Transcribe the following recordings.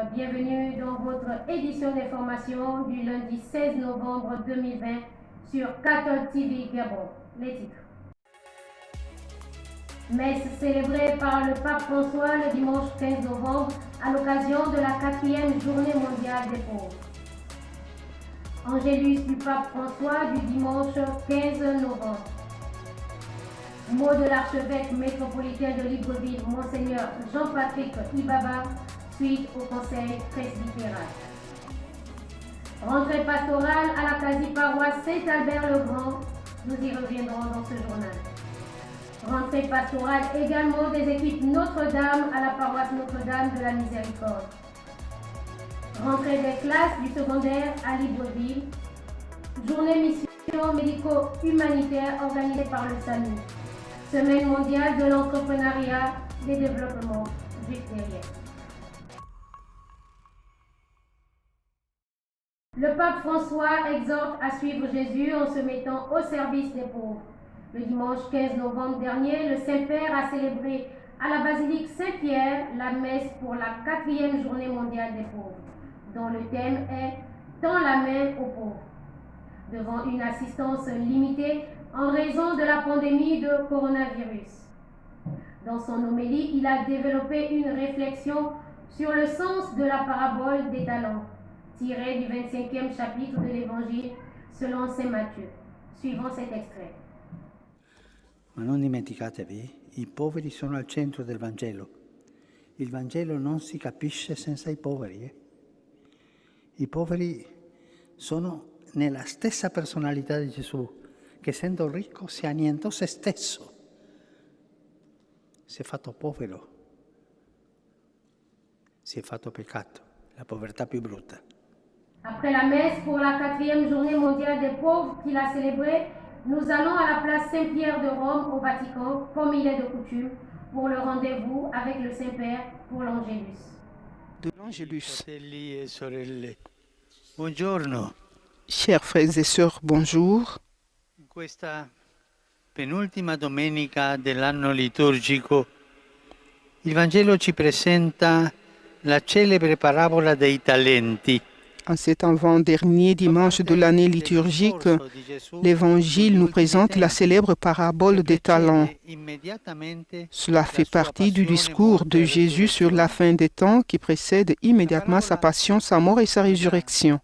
bienvenue dans votre édition d'information du lundi 16 novembre 2020 sur Cathode TV Gabon. Les titres. Messe célébrée par le pape François le dimanche 15 novembre à l'occasion de la 4e journée mondiale des pauvres. Angélus du pape François du dimanche 15 novembre. Mot de l'archevêque métropolitain de Libreville, Monseigneur Jean-Patrick Ibaba, suite au conseil presbytéral. Rentrée pastorale à la quasi-paroisse Saint-Albert-le-Grand, nous y reviendrons dans ce journal. Rentrée pastorale également des équipes Notre-Dame à la paroisse Notre-Dame de la Miséricorde. Rentrée des classes du secondaire à Libreville. Journée mission médico-humanitaire organisée par le SAMU. Semaine mondiale de l'entrepreneuriat, des développements juste derrière. Le pape François exhorte à suivre Jésus en se mettant au service des pauvres. Le dimanche 15 novembre dernier, le Saint-Père a célébré à la basilique Saint-Pierre la messe pour la 4e journée mondiale des pauvres, dont le thème est « Tends la main aux pauvres ». Devant une assistance limitée en raison de la pandémie de coronavirus. Dans son homélie, il a développé une réflexion sur le sens de la parabole des talents, tirée du 25e chapitre de l'Évangile selon Saint Matthieu. Suivons cet extrait. Ma non dimenticatevi, i poveri sono al centro del Vangelo. Il Vangelo non si capisce senza i poveri. I poveri sono nella stessa personalità di Gesù, che essendo ricco si annientò se stesso, si è fatto povero, si è fatto peccato, la povertà più brutta. Après la messe pour la 4e journée mondiale des pauvres qu'il a célébrée, nous allons à la place Saint-Pierre de Rome au Vatican, comme il est de coutume, pour le rendez-vous avec le Saint-Père pour l'Angélus. De l'Angélus. Fratelli e sorelle, buongiorno. Chers frères et sœurs, bonjour. In questa penultima domenica dell'anno liturgico, il Vangelo ci presenta la celebre parabola dei talenti. En cet avant-dernier dimanche de l'année liturgique, l'Évangile nous présente la célèbre parabole des talents. Cela fait partie du discours de Jésus sur la fin des temps qui précède immédiatement sa passion, sa mort et sa résurrection.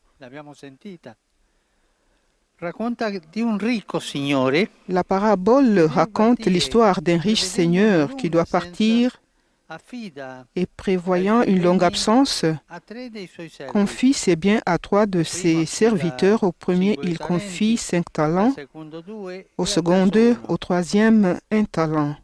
La parabole raconte l'histoire d'un riche seigneur qui doit partir et, prévoyant une longue absence, confie ses biens à 3 de ses serviteurs. Au premier, il confie 5 talents, au second 2, au troisième 1 talent.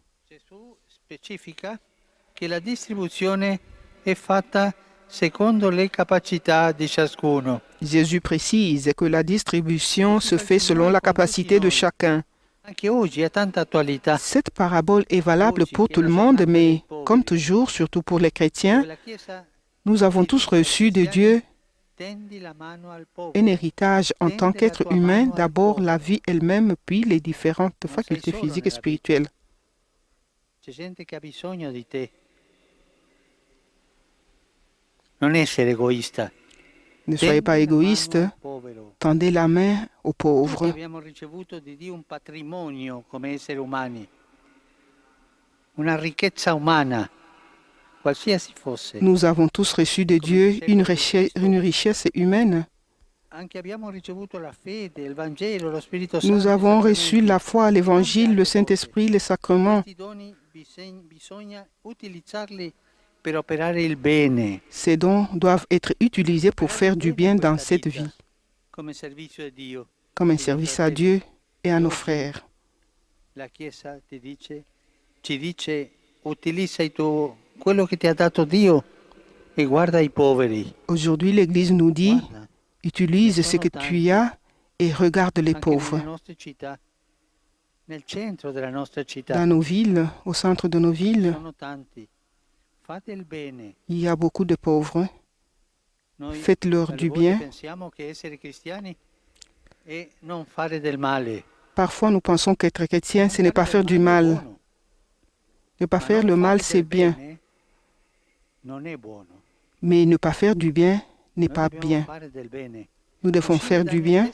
Jésus précise que la distribution se fait selon la capacité de chacun. Cette parabole est valable pour tout le monde, mais comme toujours, surtout pour les chrétiens, nous avons tous reçu de Dieu un héritage en tant qu'être humain, d'abord la vie elle-même, puis les différentes facultés physiques et spirituelles. Ne soyez pas égoïste, tendez la main aux pauvres. Nous avons tous reçu de Dieu une richesse humaine. Nous avons reçu la foi, l'Évangile, le Saint-Esprit, les sacrements. Ces dons doivent être utilisés pour faire du bien dans cette vie, comme un service à Dieu et à nos frères. Aujourd'hui, l'Église nous dit, utilise ce que tu as et regarde les pauvres. Dans nos villes, au centre de nos villes, il y a beaucoup de pauvres. Faites-leur du bien. Parfois, nous pensons qu'être chrétien, ce n'est pas faire du mal. Ne pas faire le mal, c'est bien. Mais ne pas faire du bien n'est pas bien. Nous devons faire du bien.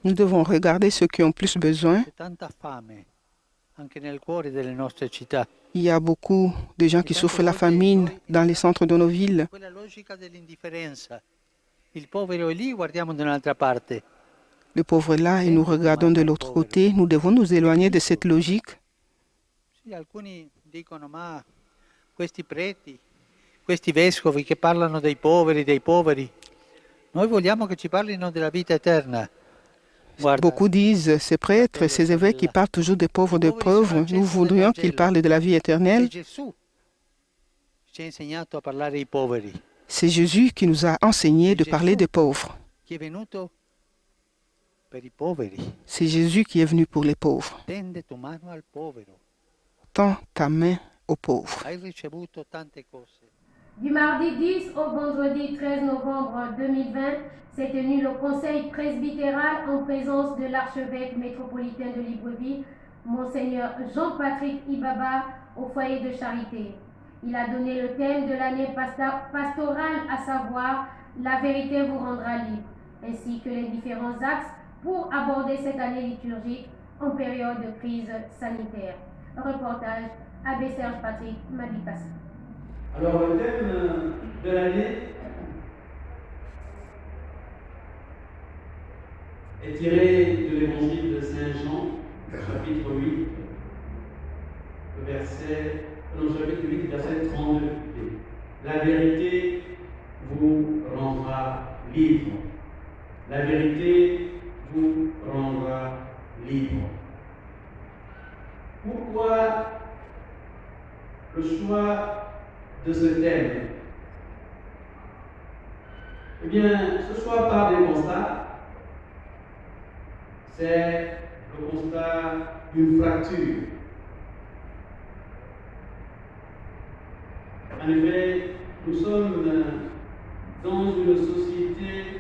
Nous devons regarder ceux qui ont plus besoin. Il y a beaucoup de gens qui souffrent la famine dans les centres de nos villes. Le pauvre est là et nous regardons de l'autre côté. Nous devons nous éloigner de cette logique. Questi vescovi che parlano dei poveri. Noi vogliamo che ci parlino della vita eterna. Beaucoup disent, ces prêtres, ces évêques qui parlent toujours des pauvres, nous voudrions qu'ils parlent de la vie éternelle. C'est Jésus qui nous a enseigné de parler des pauvres. C'est Jésus qui est venu pour les pauvres. Tends ta main aux pauvres. Du mardi 10 au vendredi 13 novembre 2020 s'est tenu le conseil presbytéral en présence de l'archevêque métropolitain de Libreville, Monseigneur Jean-Patrick Ibaba, au foyer de charité. Il a donné le thème de l'année pastorale, à savoir « La vérité vous rendra libre », ainsi que les différents axes pour aborder cette année liturgique en période de crise sanitaire. Reportage Abbé Serge Patrick Mabikassa. Alors le thème de l'année est tiré de l'évangile de Saint Jean, chapitre 8, chapitre 8, verset 32. La vérité vous rendra libre. La vérité vous rendra libre. Pourquoi le choix de ce thème? Eh bien, ce choix part des constats. C'est le constat d'une fracture. En effet, nous sommes dans une société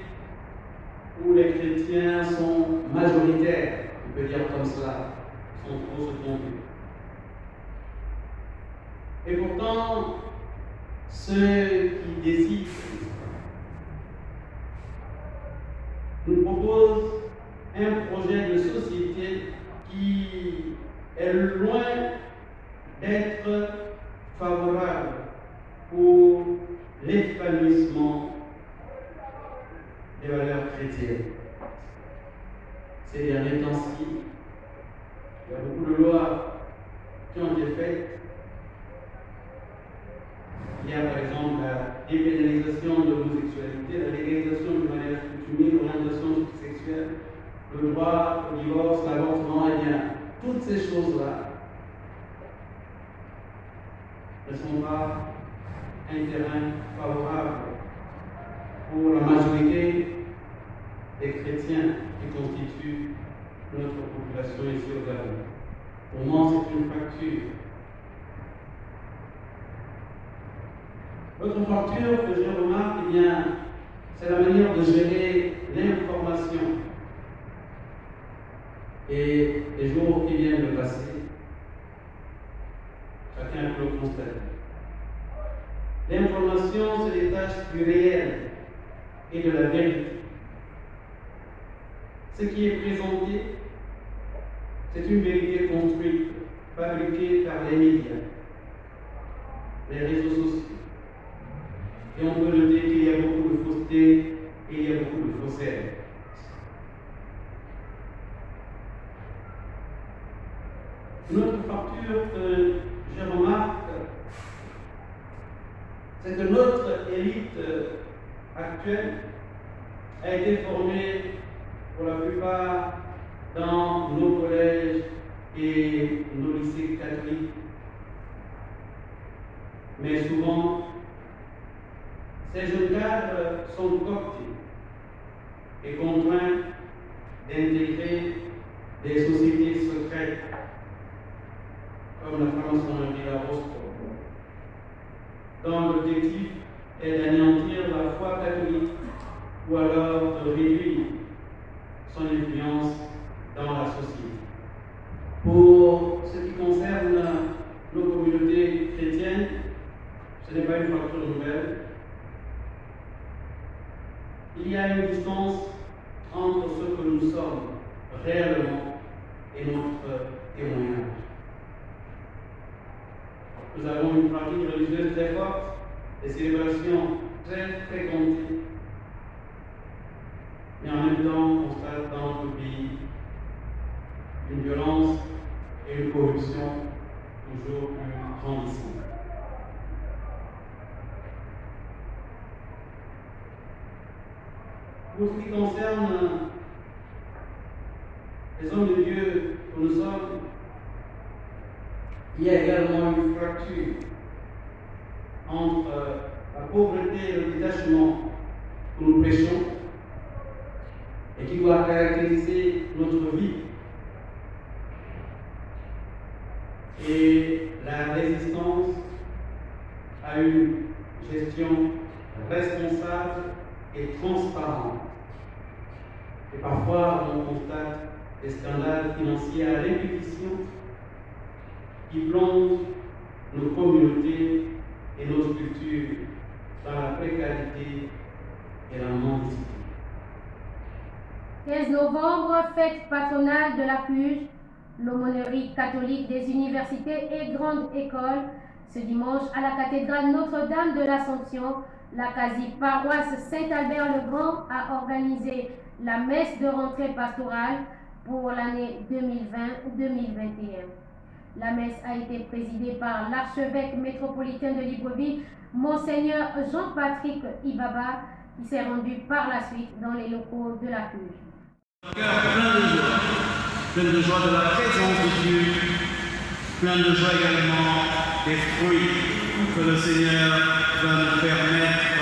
où les chrétiens sont majoritaires, on peut dire comme cela, sans trop se tromper. Et pourtant, ceux qui décident nous proposent un projet de société qui est loin d'être favorable pour l'épanouissement des valeurs chrétiennes. Ces derniers temps-ci, il y a beaucoup de lois qui ont été faites. Il y a par exemple la dépénalisation de l'homosexualité, la légalisation du mariage coutumier, l'orientation sexuelle, le droit au divorce, l'avortement, et bien, toutes ces choses-là ne sont pas un terrain favorable pour la majorité des chrétiens qui constituent notre population ici au Gabon. Pour moi, c'est une fracture. L'autre fracture que je remarque, eh bien, c'est la manière de gérer l'information. Et les jours qui viennent de passer, chacun peut le constater. L'information, c'est les tâches du réel et de la vérité. Ce qui est présenté, c'est une vérité construite, fabriquée par les médias, les réseaux sociaux. Et on peut noter qu'il y a beaucoup de fausseté et il y a beaucoup de faussaires. Une autre fracture que je remarque, c'est que notre élite actuelle a été formée pour la plupart dans nos collèges et nos lycées catholiques. Mais souvent, ces jeunes cadres sont cooptés et contraints d'intégrer des sociétés secrètes comme la franc-maçonnerie, la Rostro, dont l'objectif est d'anéantir la foi catholique ou alors de réduire son influence dans la société. Pour ce qui concerne nos communautés chrétiennes, Il y a une distance entre ce que nous sommes réellement et notre témoignage. Nous avons une pratique religieuse très forte, des célébrations très fréquentées, mais en même temps, on constate dans notre pays une violence et une corruption toujours plus grandissantes. Pour ce qui concerne les hommes de Dieu que nous sommes, il y a également une fracture entre la pauvreté et le détachement que nous prêchons et qui doit caractériser notre vie et la résistance à une gestion responsable et transparente. Et parfois, on constate des scandales financiers à répétition qui plongent nos communautés et nos structures dans la précarité et la mendicité. 15 novembre, fête patronale de la CUJ, l'aumônerie catholique des universités et grandes écoles. Ce dimanche, à la cathédrale Notre-Dame de l'Assomption, la quasi-paroisse Saint-Albert-le-Grand a organisé la messe de rentrée pastorale pour l'année 2020-2021. La messe a été présidée par l'archevêque métropolitain de Libreville, Monseigneur Jean-Patrick Ibaba, qui s'est rendu par la suite dans les locaux de la CUJ. Plein de joie de la présence de Dieu, plein de joie également des fruits que le Seigneur va nous permettre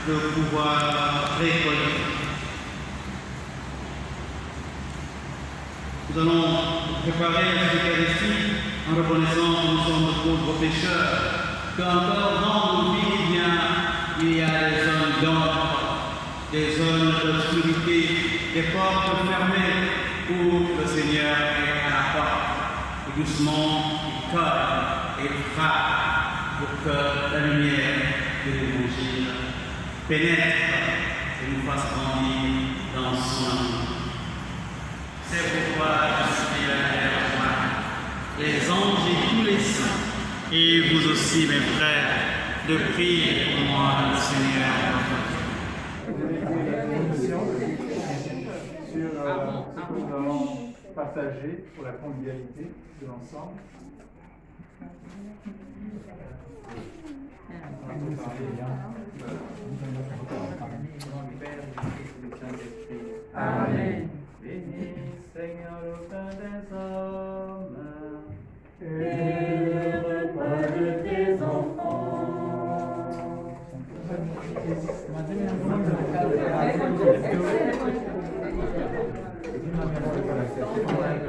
de pouvoir récolter. Nous allons préparer l'Eucharistie en reconnaissant que nous sommes de pauvres pécheurs, qu'encore dans nos vies, il y a des zones d'ombre, des zones d'obscurité, des portes fermées où le Seigneur est à la porte. Et doucement, il colle et il frappe pour que la lumière de l'Évangile pénètre et nous fasse grandir dans son amour. C'est pourquoi je suis là, les anges et tous les saints, et vous aussi, mes frères, de prier pour moi, le Seigneur. Sur ce que nous allons partager pour la convivialité de l'ensemble. Amen. Béni Seigneur au sein des hommes, et le repas de tes enfants.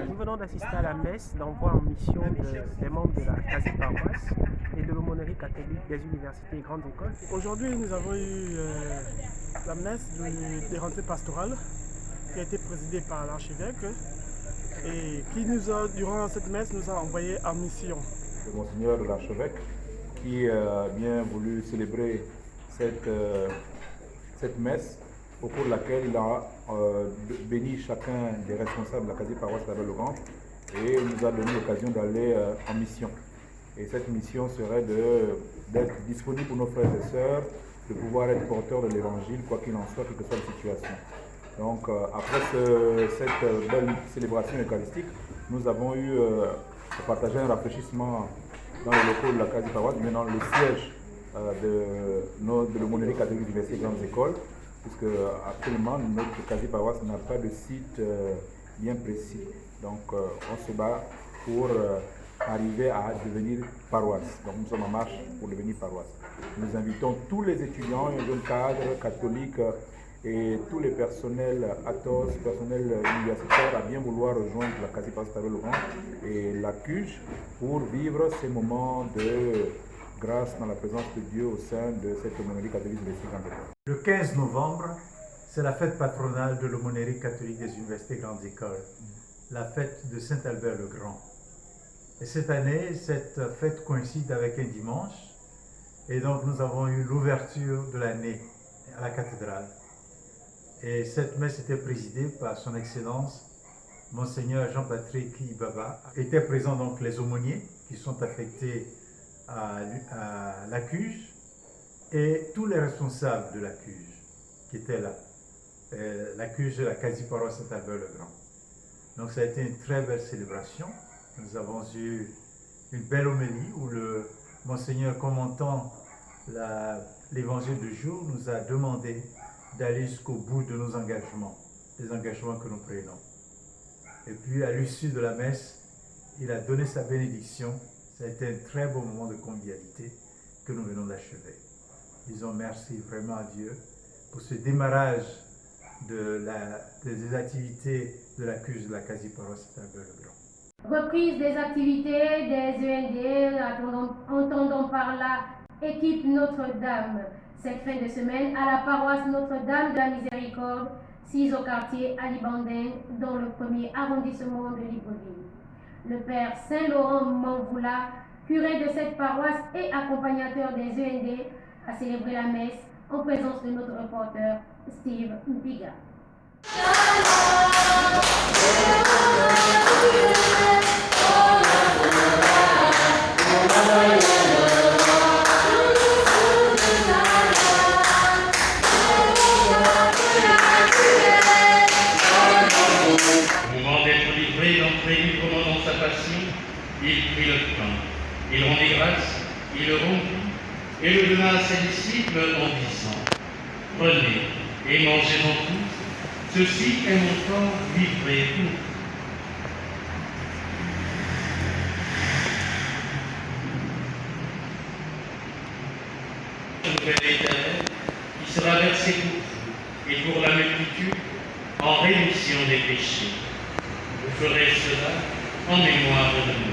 Nous venons d'assister à la messe d'envoi en mission des membres de la quasi-paroisse et de l'aumônerie catholique des universités et grandes écoles. Aujourd'hui, nous avons eu la messe des rentrées pastorales qui a été présidée par l'archevêque et qui nous a, durant cette messe, nous a envoyés en mission. Le Monseigneur l'archevêque qui a bien voulu célébrer cette messe au cours de laquelle il a béni chacun des responsables de la quasi-paroisse d'Albert-le-Grand et nous a donné l'occasion d'aller en mission. Et cette mission serait d'être disponible pour nos frères et sœurs, de pouvoir être porteurs de l'évangile, quoi qu'il en soit, quelle que soit la situation. Donc après cette belle célébration eucharistique, nous avons eu à partager un rafraîchissement dans les locaux de la quasi-paroisse, dans le siège de l'aumônerie catholique de l'université Grandes Écoles, puisque actuellement notre quasi-paroisse n'a pas de site bien précis. Donc on se bat pour arriver à devenir paroisse. Donc nous sommes en marche pour devenir paroisse. Nous invitons tous les étudiants et jeunes cadres catholiques et tous les personnels athos, personnels universitaires à bien vouloir rejoindre la quasi-paroisse d'Albert-le-Grand et la CUJ pour vivre ces moments de grâce dans la présence de Dieu au sein de cette aumônerie catholique de l'Université Grandes Écoles. Le 15 novembre, c'est la fête patronale de l'aumônerie catholique des universités Grandes Écoles, la fête de Saint-Albert-le-Grand. Et cette année, cette fête coïncide avec un dimanche, et donc nous avons eu l'ouverture de l'année à la cathédrale. Et cette messe était présidée par son Excellence, Monseigneur Jean-Patrick Ibaba. Étaient présents donc les aumôniers qui sont affectés à l'ACUJ et tous les responsables de l'ACUJ qui étaient là. L'ACUJ de la quasi-paroisse Saint-Albert-le-Grand. Donc ça a été une très belle célébration. Nous avons eu une belle homélie où le Monseigneur, commentant l'évangile du jour, nous a demandé d'aller jusqu'au bout de nos engagements, les engagements que nous prenons. Et puis à l'issue de la messe, il a donné sa bénédiction. Ça a été un très beau moment de convivialité que nous venons d'achever. Disons merci vraiment à Dieu pour ce démarrage des activités de la CUJ de la quasi-paroisse Saint-Albert-le-Grand. Reprise des activités des END, entendons par là équipe Notre-Dame. Cette fin de semaine à la paroisse Notre-Dame de la Miséricorde, 6 au quartier Alibandin, dans le 1er arrondissement de Libreville. Le Père Saint-Laurent Manvoula, curé de cette paroisse et accompagnateur des END, a célébré la messe en présence de notre reporter Steve Mpiga. Il prit le pain, il rendit grâce, il le rompit et le donna à ses disciples en disant : Prenez et mangez-en tous, ceci est mon corps livré pour vous. Une nouvelle éternelle qui sera versée pour vous et pour la multitude en rémission des péchés. Vous ferez cela en mémoire de nous.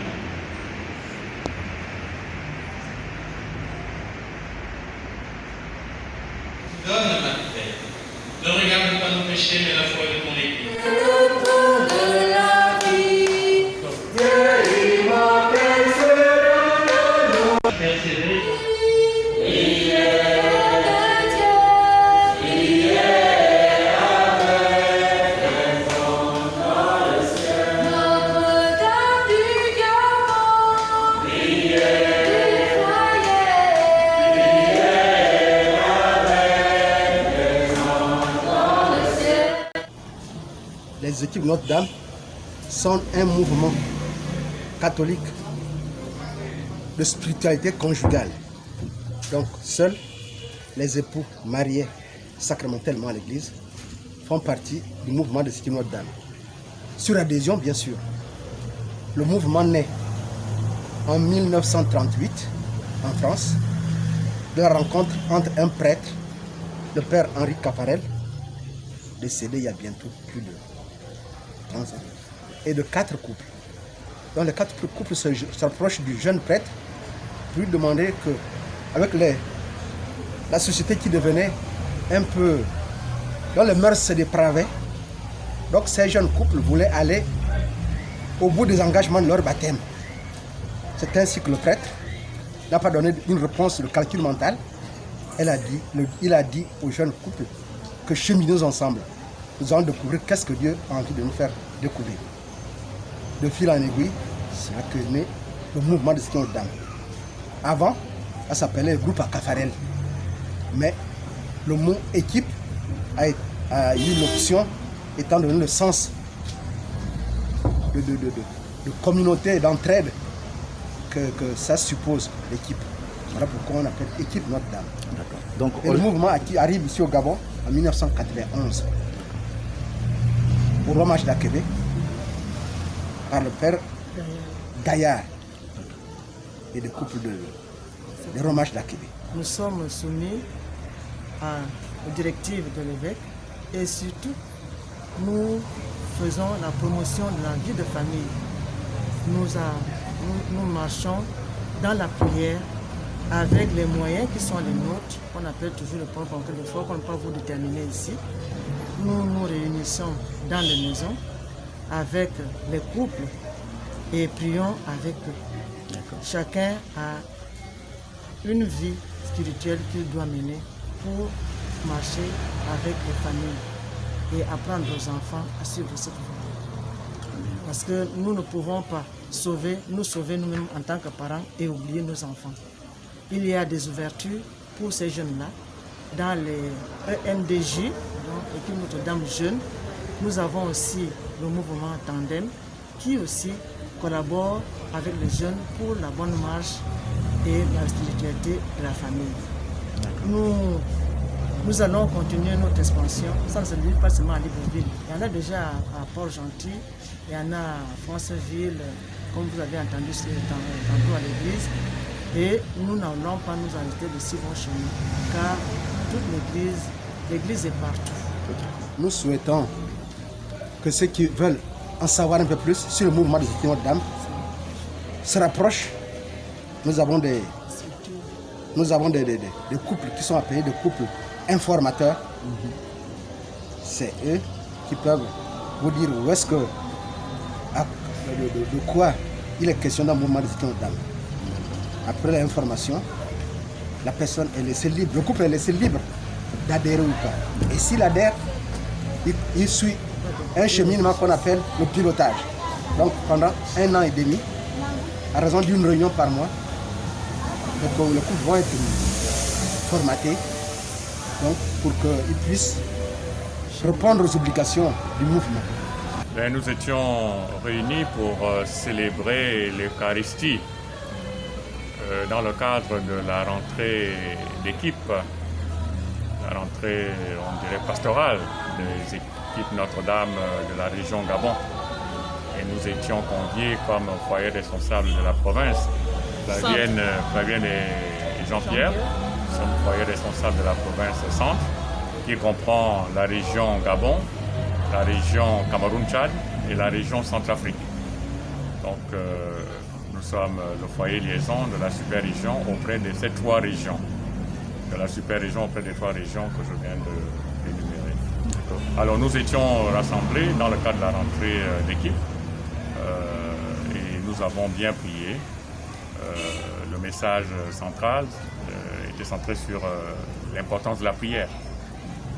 Donne ma tête. Ne regarde pas nos péchés, mais la foi de ton Église. Le pain de la vie, Dieu immortel sera le nom. Persévérer. Les équipes Notre-Dame sont un mouvement catholique de spiritualité conjugale. Donc, seuls les époux mariés sacramentellement à l'Église font partie du mouvement des équipes Notre-Dame. Sur adhésion, bien sûr. Le mouvement naît en 1938 en France de la rencontre entre un prêtre, le père Henri Caparel, décédé il y a bientôt plus de 30 ans, et de 4 couples. Donc les 4 couples s'approchent du jeune prêtre pour lui demander que, avec la société qui devenait un peu, dont les mœurs se dépravaient, donc ces jeunes couples voulaient aller au bout des engagements de leur baptême. C'est ainsi que le prêtre n'a pas donné une réponse de calcul mental. Il a dit aux jeunes couples que cheminons ensemble. Nous allons découvrir qu'est-ce que Dieu a envie de nous faire découvrir. De fil en aiguille, c'est là que naît le mouvement de Sion Dame. Avant, ça s'appelait le groupe à Cafarel. Mais le mot équipe a eu l'option, étant donné le sens de communauté et d'entraide que ça suppose, l'équipe. Voilà pourquoi on appelle équipe Notre-Dame. Donc, et le mouvement arrive ici au Gabon en 1991. Au Romage d'Akébé, par le père Gaillard et des couples de Romage d'Akébé. Nous sommes soumis aux directives de l'évêque et surtout nous faisons la promotion de la vie de famille. Nous marchons dans la prière avec les moyens qui sont les nôtres, qu'on appelle toujours le point concret de foi, qu'on ne peut pas vous déterminer ici. Nous nous réunissons dans les maisons avec les couples et prions avec eux. Chacun a une vie spirituelle qu'il doit mener pour marcher avec les familles. et apprendre aux enfants à suivre cette voie. Parce que nous ne pouvons pas nous sauver nous-mêmes en tant que parents et oublier nos enfants. Il y a des ouvertures pour ces jeunes-là dans les EMDJ, donc l'équipe Notre-Dame Jeune. Nous avons aussi le mouvement Tandem qui aussi collabore avec les jeunes pour la bonne marche et la spiritualité de la famille. Nous allons continuer notre expansion. Ça ne se limite pas seulement à Libreville. Il y en a déjà à Port-Gentil, il y en a à Franceville, comme vous avez entendu tantôt à l'église. Et nous n'allons pas nous arrêter de si bons chemins, car toute l'église est partout. Nous souhaitons que ceux qui veulent en savoir un peu plus sur le mouvement des étudiants Notre-Dame se rapprochent. Nous avons des couples qui sont appelés des couples informateurs. C'est eux qui peuvent vous dire où est-ce que, de quoi il est question dans le mouvement des étudiants Notre-Dame. Après l'information, la personne est laissée libre, le couple est laissé libre d'adhérer ou pas. Et s'il adhère, il suit un cheminement qu'on appelle le pilotage. Donc pendant 1 an et demi, à raison d'une réunion par mois, les couples vont être formatés donc, pour qu'ils puissent répondre aux obligations du mouvement. Nous étions réunis pour célébrer l'Eucharistie dans le cadre de la rentrée d'équipe, la rentrée, on dirait, pastorale des équipes Notre-Dame de la région Gabon. Et nous étions conviés comme foyer responsable de la province, Fabienne et Jean-Pierre, nous sommes foyer responsable de la province Centre, qui comprend la région Gabon, la région Cameroun-Tchad et la région Centrafrique. Donc nous sommes le foyer liaison de la super-région auprès de ces 3 régions. De la super-région auprès des 3 régions que je viens d'énumérer. Alors nous étions rassemblés dans le cadre de la rentrée d'équipe et nous avons bien prié. Le message central était centré sur l'importance de la prière.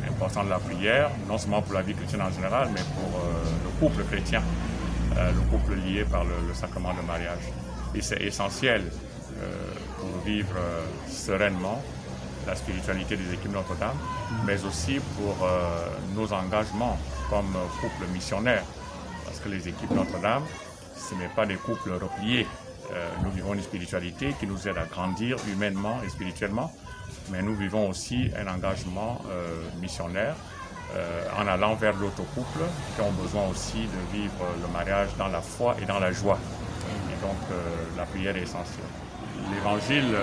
L'importance de la prière, non seulement pour la vie chrétienne en général, mais pour le couple chrétien, le couple lié par le sacrement de mariage. Et c'est essentiel pour vivre sereinement la spiritualité des équipes Notre-Dame, mais aussi pour nos engagements comme couple missionnaire. Parce que les équipes Notre-Dame, ce n'est pas des couples repliés. Nous vivons une spiritualité qui nous aide à grandir humainement et spirituellement, mais nous vivons aussi un engagement missionnaire en allant vers d'autres couples qui ont besoin aussi de vivre le mariage dans la foi et dans la joie. Et donc la prière est essentielle. L'évangile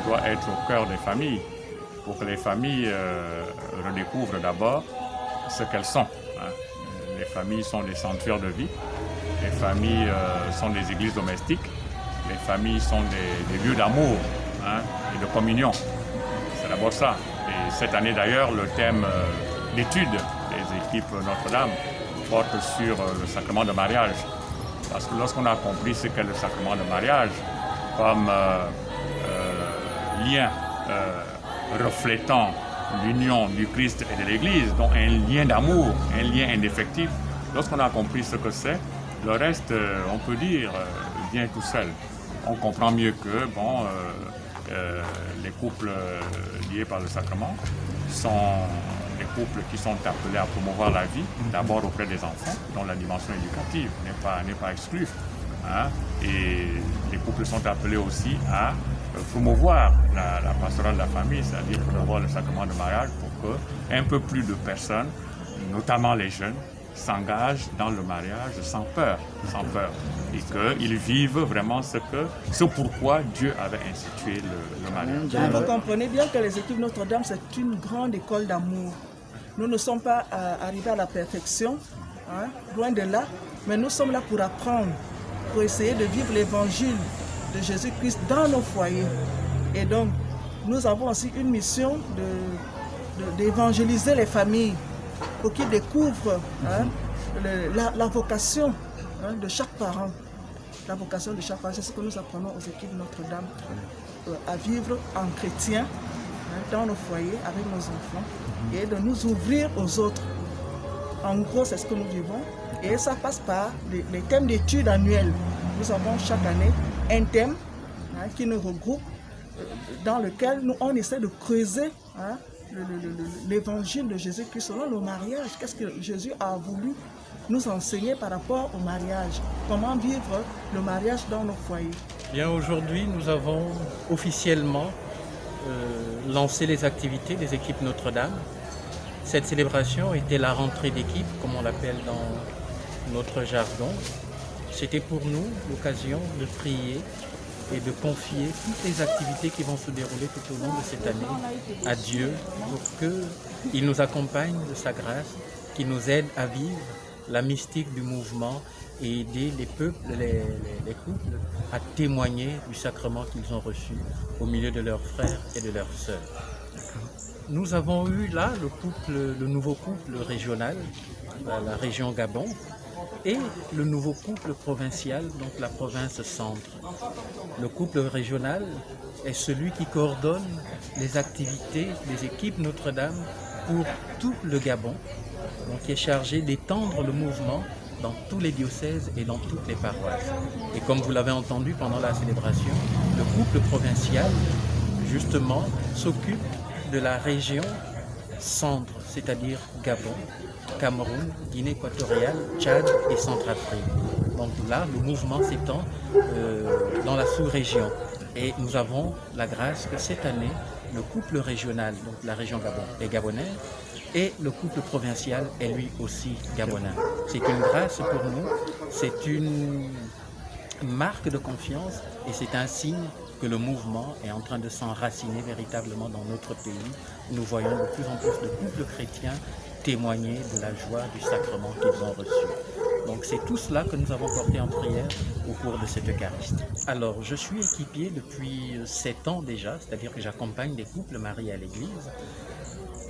doit être au cœur des familles pour que les familles redécouvrent d'abord ce qu'elles sont. Les familles sont des sanctuaires de vie, les familles sont des églises domestiques, les familles sont des lieux d'amour et de communion. C'est d'abord ça. Et cette année d'ailleurs, le thème d'étude des équipes Notre-Dame porte sur le sacrement de mariage. Parce que lorsqu'on a compris ce qu'est le sacrement de mariage, comme lien reflétant l'union du Christ et de l'Église, donc un lien d'amour, un lien indéfectible, lorsqu'on a compris ce que c'est, le reste, on peut dire, vient tout seul. On comprend mieux que les couples liés par le sacrement sont des couples qui sont appelés à promouvoir la vie, d'abord auprès des enfants, dont la dimension éducative n'est pas exclue. Et les couples sont appelés aussi à promouvoir la pastorale de la famille, c'est-à-dire promouvoir le sacrement de mariage pour que un peu plus de personnes, notamment les jeunes, s'engagent dans le mariage sans peur, et qu'ils vivent vraiment ce pourquoi Dieu avait institué le mariage. Vous comprenez bien que les équipes Notre-Dame, c'est une grande école d'amour. Nous ne sommes pas arrivés à la perfection, loin de là, mais nous sommes là pour apprendre, pour essayer de vivre l'évangile de Jésus-Christ dans nos foyers. Et donc, nous avons aussi une mission d'évangéliser les familles pour qu'ils découvrent la vocation de chaque parent. La vocation de chaque parent, c'est ce que nous apprenons aux équipes Notre-Dame, à vivre en chrétien dans nos foyers avec nos enfants et de nous ouvrir aux autres En gros, c'est ce que nous vivons. Et ça passe par les thèmes d'études annuels. Nous avons chaque année un thème qui nous regroupe, dans lequel on essaie de creuser l'évangile de Jésus-Christ selon le mariage. Qu'est-ce que Jésus a voulu nous enseigner par rapport au mariage? Comment vivre le mariage dans nos foyers? Bien, aujourd'hui, nous avons officiellement lancé les activités des équipes Notre-Dame. Cette célébration était la rentrée d'équipe, comme on l'appelle dans notre jargon. C'était pour nous l'occasion de prier et de confier toutes les activités qui vont se dérouler tout au long de cette année à Dieu pour qu'il nous accompagne de sa grâce, qu'il nous aide à vivre la mystique du mouvement et aider les peuples, les couples à témoigner du sacrement qu'ils ont reçu au milieu de leurs frères et de leurs sœurs. Nous avons eu là le nouveau couple régional, la région Gabon, et le nouveau couple provincial, donc la province Centre. Le couple régional est celui qui coordonne les activités des équipes Notre-Dame pour tout le Gabon, donc qui est chargé d'étendre le mouvement dans tous les diocèses et dans toutes les paroisses. Et comme vous l'avez entendu pendant la célébration, le couple provincial, justement, s'occupe de la région Centre, c'est-à-dire Gabon, Cameroun, Guinée équatoriale, Tchad et Centrafrique. Donc là, le mouvement s'étend dans la sous-région. Et nous avons la grâce que cette année, le couple régional, donc la région Gabon, est gabonais, et le couple provincial est lui aussi gabonais. C'est une grâce pour nous, c'est une marque de confiance et c'est un signe que le mouvement est en train de s'enraciner véritablement dans notre pays. Nous voyons de plus en plus de couples chrétiens témoigner de la joie du sacrement qu'ils ont reçu. Donc c'est tout cela que nous avons porté en prière au cours de cette Eucharistie. Alors je suis équipier depuis 7 ans déjà, c'est-à-dire que j'accompagne des couples mariés à l'église.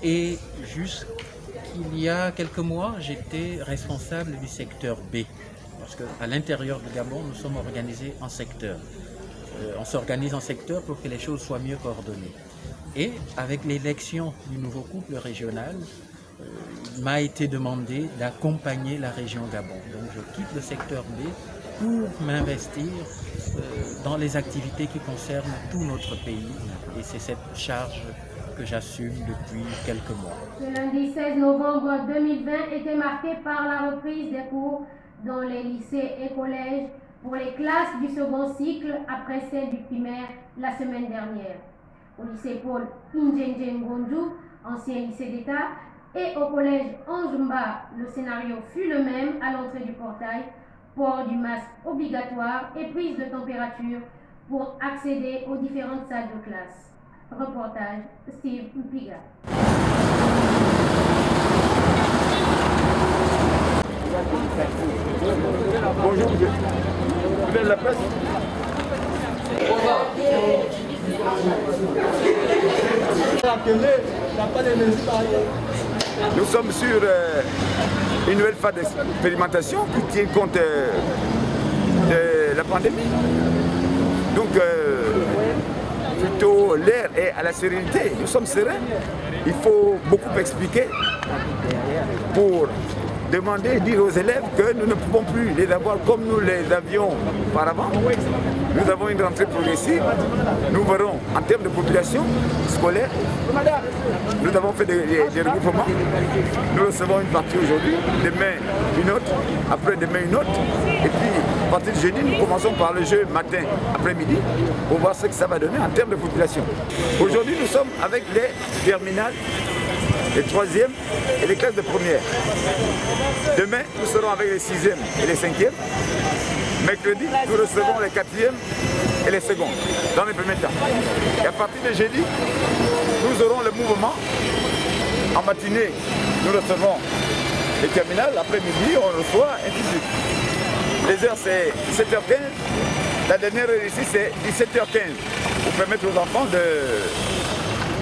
Et jusqu'il y a quelques mois, j'étais responsable du secteur B. Parce qu'à l'intérieur du Gabon, nous sommes organisés en secteurs. On s'organise en secteur pour que les choses soient mieux coordonnées. Et avec l'élection du nouveau couple régional, il m'a été demandé d'accompagner la région Gabon. Donc je quitte le secteur B pour m'investir dans les activités qui concernent tout notre pays. Et c'est cette charge que j'assume depuis quelques mois. Ce lundi 16 novembre 2020 était marqué par la reprise des cours dans les lycées et collèges pour les classes du second cycle après celle du primaire la semaine dernière. Au lycée Paul Indjenjengonju, ancien lycée d'État, et au collège Anjumba, le scénario fut le même à l'entrée du portail, port du masque obligatoire et prise de température pour accéder aux différentes salles de classe. Reportage Steve Mpiga. Bonjour, vous êtes de la presse? Nous sommes sur une nouvelle phase d'expérimentation qui tient compte de la pandémie. Donc, plutôt l'air est à la sérénité. Nous sommes sereins. Il faut beaucoup expliquer pour demander et dire aux élèves que nous ne pouvons plus les avoir comme nous les avions auparavant. Nous avons une rentrée progressive. Nous verrons en termes de population scolaire. Nous avons fait des regroupements. Nous recevons une partie aujourd'hui, demain une autre, après-demain une autre. Et puis, à partir de jeudi, nous commençons par le jeu matin, après-midi, pour voir ce que ça va donner en termes de population. Aujourd'hui, nous sommes avec les terminales, les troisièmes et les classes de première. Demain, nous serons avec les sixièmes et les cinquièmes. Mercredi, nous recevons les quatrièmes et les secondes, dans les premiers temps. Et à partir de jeudi, nous aurons le mouvement. En matinée, nous recevons les terminales. L'après-midi, on reçoit ainsi de suite. Les heures, c'est 17h15. La dernière heure ici, c'est 17h15. Pour permettre aux enfants de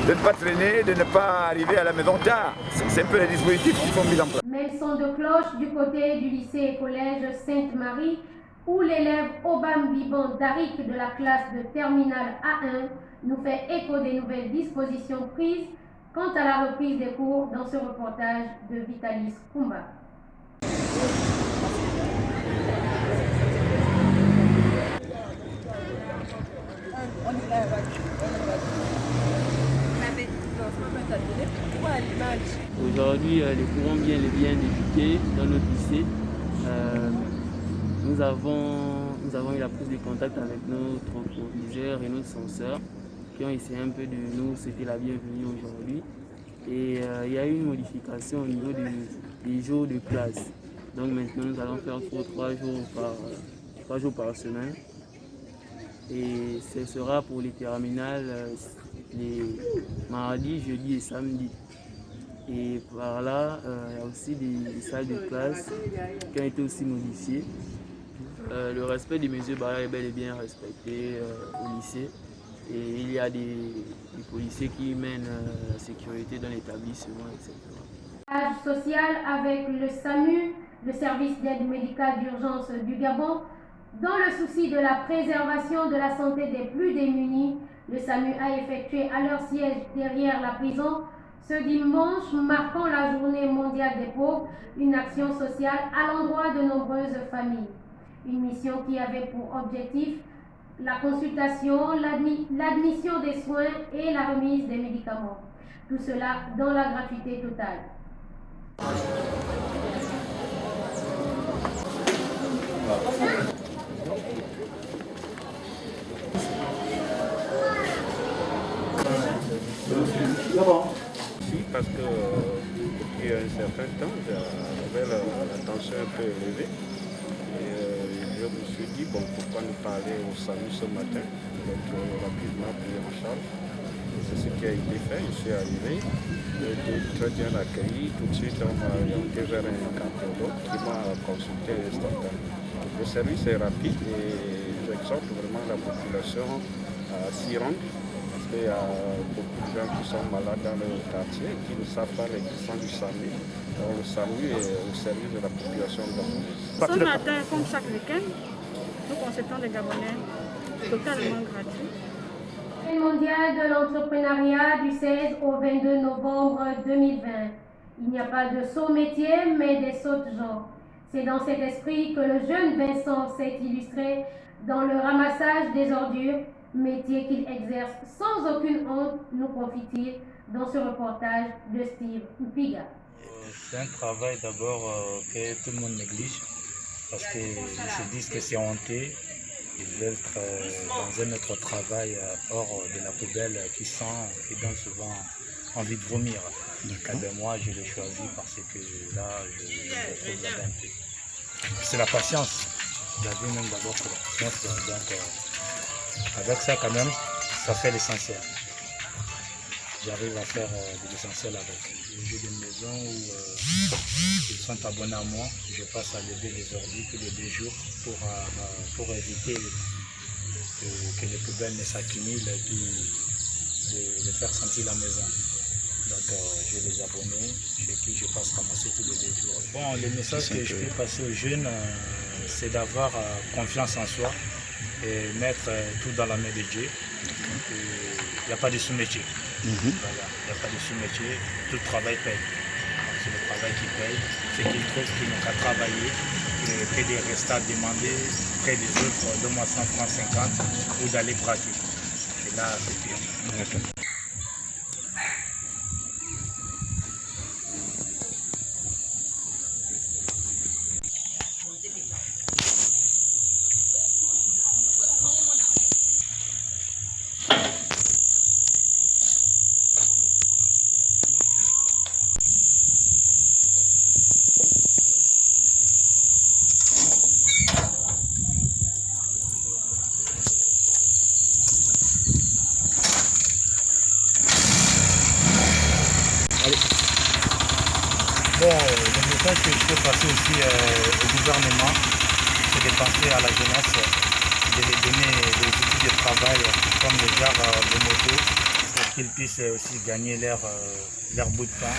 ne pas traîner, de ne pas arriver à la maison tard. C'est un peu les dispositifs qui sont mis en place. Même son de cloche du côté du lycée et collège Sainte-Marie, où l'élève Obam Biban Darik de la classe de terminale A1 nous fait écho des nouvelles dispositions prises quant à la reprise des cours dans ce reportage de Vitalis Kumba. Aujourd'hui, les courants bien débuté dans notre lycée. Nous avons eu la prise de contact avec notre proviseur et notre censeur qui ont essayé un peu de nous souhaiter la bienvenue aujourd'hui. Et il y a eu une modification au niveau des jours de classe. Donc maintenant, nous allons faire 3 jours par semaine. Et ce sera pour les terminales les mardis, jeudis et samedis. Et par là, il y a aussi des salles de classe qui ont été aussi modifiées. Le respect des mesures barrières est bel et bien respecté au lycée. Et il y a des policiers qui mènent la sécurité dans l'établissement, etc. Social avec le SAMU, le service d'aide médicale d'urgence du Gabon. Dans le souci de la préservation de la santé des plus démunis, le SAMU a effectué à leur siège derrière la prison, ce dimanche marquant la journée mondiale des pauvres, une action sociale à l'endroit de nombreuses familles. Une mission qui avait pour objectif la consultation, l'admission des soins et la remise des médicaments. Tout cela dans la gratuité totale. Si, parce que depuis un certain temps, j'avais la tension un peu élevée. Et je me suis dit, bon, pourquoi nous parler au SAMU ce matin? Donc rapidement pris en charge. C'est ce qui a été fait. Je suis arrivé, j'ai été très bien accueilli. Tout de suite, on m'a orienté vers un cardiologue qui m'a consulté instantanément. Le service est rapide et j'exhorte vraiment la population à s'y rendre. Parce qu'il y a beaucoup de gens qui sont malades dans le quartier et qui ne savent pas l'existence du SAMU. Alors le SAMU est au service de la population gabonaise. Ce matin, comme chaque week-end, nous consultons les Gabonais totalement gratuits. Le mondial de l'entrepreneuriat du 16 au 22 novembre 2020. Il n'y a pas de saut métier, mais des sauts gens. C'est dans cet esprit que le jeune Vincent s'est illustré dans le ramassage des ordures, métier qu'il exerce sans aucune honte, nous confie-t-il dans ce reportage de Steve Mpiga. C'est un travail d'abord que tout le monde néglige parce qu'ils se disent que c'est honteux. Ils veulent être dans un autre travail hors de la poubelle qui sent et donne souvent envie de vomir. Moi, je l'ai choisi parce que là, je me retrouve là un peu. C'est la patience. La vie même d'abord pour la patience. Donc, avec ça, quand même, ça fait l'essentiel. J'arrive à faire de l'essentiel avec. J'ai des maisons où ils sont abonnés à moi. Je passe à lever les ordures tous les 2 jours pour éviter que les poubelles ne s'accumulent et puis de faire sentir la maison. Donc j'ai des abonnés chez qui je passe ramasser tous les 2 jours. Bon, le message que je peux passer aux jeunes, c'est d'avoir confiance en soi et mettre tout dans la main de Dieu. Il n'y a pas de sous-métier. Voilà, il n'y a pas de sous-métier, tout travail paye. C'est le travail qui paye. C'est qu'ils trouvent qu'ils n'ont qu'à travailler, que de rester à demander près des autres, donne-moi 100 francs 50 ou d'aller gratuit. Et là, c'est pire. Bon, le message que je peux passer aussi au gouvernement, c'est de penser à la jeunesse, de les donner des outils de travail comme les genres de moto pour qu'ils puissent aussi gagner leur bout de pain.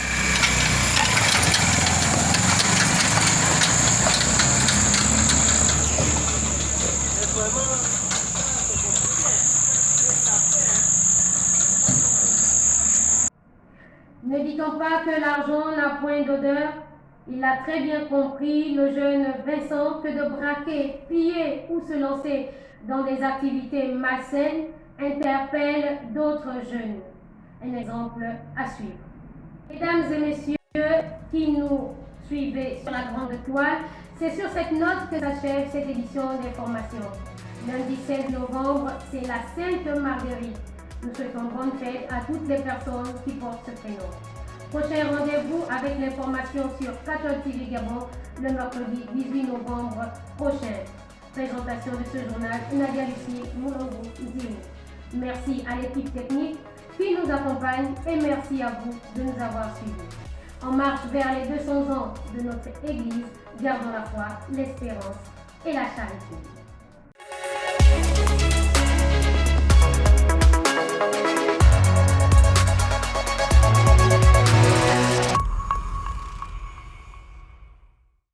Ne dit-on pas que l'argent n'a point d'odeur? Il a très bien compris, le jeune Vincent, que de braquer, piller ou se lancer dans des activités malsaines interpelle d'autres jeunes. Un exemple à suivre. Mesdames et messieurs qui nous suivez sur la grande toile, c'est sur cette note que s'achève cette édition d'information. Lundi 16 novembre, c'est la Sainte Marguerite. Nous souhaitons bonne fête à toutes les personnes qui portent ce prénom. Prochain rendez-vous avec l'information sur Catholic TV Gabon le mercredi 18 novembre prochain. Présentation de ce journal, Nadia Lucie Moulongo Zini. Merci à l'équipe technique qui nous accompagne et merci à vous de nous avoir suivis. En marche vers les 200 ans de notre Église, gardons la foi, l'espérance et la charité.